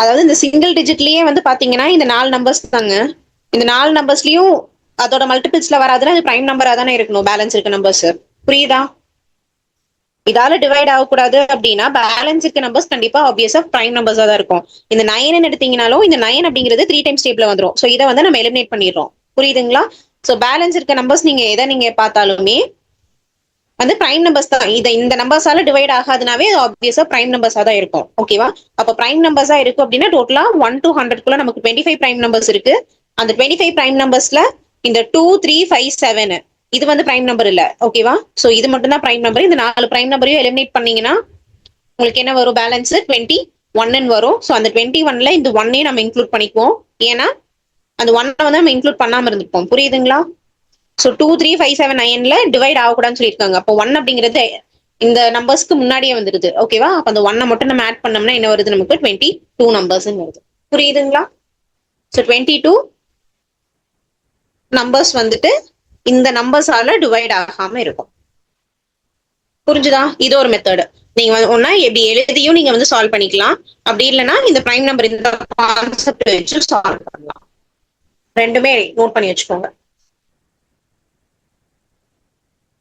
அதாவது இந்த சிங்கிள் டிஜிட்லயே வந்து பாத்தீங்கன்னா இந்த 4 நம்பர்ஸ் தாங்க. இந்த 4 நம்பர்ஸ்லயும் அதோட மல்டிபிள்ஸ்ல வராதுன்னா அது பிரைம் நம்பரா தானே இருக்கணும் பேலன்ஸ் இருக்க நம்பர்ஸ். புரியுதா? இதால டிவைட் ஆகக்கூடாது அப்படின்னா பேலன்ஸ் இருக்க நம்பர்ஸ் கண்டிப்பா ஆப்வியஸா பிரைம் நம்பர்ஸா தான் இருக்கும். இந்த 9 எடுத்தீங்கனாலும் இந்த 9 அப்படிங்கிறது 3 டைம்ஸ் டேபிள்ல வந்துரும். சோ இதை வந்து நம்ம எலிமினேட் பண்ணிடுறோம். புரியுதுங்களா? சோ பேலன்ஸ் இருக்க நம்பர்ஸ் நீங்க எதை நீங்க பார்த்தாலுமே வந்து பிரைம் நம்பர்ஸ் தான். இந்த நம்பர்ஸால டிவைட் ஆகாதுனாவே ஆப்வியஸா பிரைம் நம்பர்ஸா தான் இருக்கும். ஓகேவா? அப்ப பிரைம் நம்பர்ஸா இருக்கு அப்படின்னா டோட்டலா 1 to 100 குள்ள நமக்கு 25 பிரைம் நம்பர்ஸ் இருக்கு. அந்த 25 பிரைம் நம்பர்ஸ்ல இந்த 2, 3, 5, 7 இது வந்து பிரைம் நம்பர் இல்ல. ஓகேவா? சோ இது மட்டும் தான் பிரைம் நம்பர். இந்த 4 பிரைம் நம்பரையும் எலிமினேட் பண்ணீங்கன்னா உங்களுக்கு என்ன வரும்? பேலன்ஸ் 21 வரும். சோ அந்த 21ல இந்த 1 நம்ம இன்க்ளூட் பண்ணிக்குவோம். ஏன்னா அந்த 1 வந்து நம்ம இன்க்ளூட் பண்ணாம இருந்திருப்போம். புரியுதுங்களா? ஸோ 2, 3, 5, 7, 9ல டிவைட் ஆகக்கூடாதுன்னு சொல்லியிருக்காங்க. அப்போ 1 அப்படிங்கிறது இந்த நம்பர்ஸ்க்கு முன்னாடியே வந்துருது. ஓகேவா? அப்போ அந்த 1 மட்டும் நம்ம ஆட் பண்ணோம்னா என்ன வருது? நமக்கு 22 நம்பர்ஸ் வருது. புரியுதுங்களா? ஸோ 22 நம்பர்ஸ் வந்துட்டு இந்த நம்பர்ஸால டிவைட் ஆகாம இருக்கும். புரிஞ்சுதா? இது ஒரு மெத்தட். நீங்க ஒன்னா எப்படி எழுதியும் நீங்க வந்து சால்வ் பண்ணிக்கலாம். அப்படி இல்லைன்னா இந்த பிரைம் நம்பர் இந்த கான்செப்ட் வச்சு சால்வ் பண்ணலாம். ரெண்டுமே நோட் பண்ணி வச்சுக்கோங்க.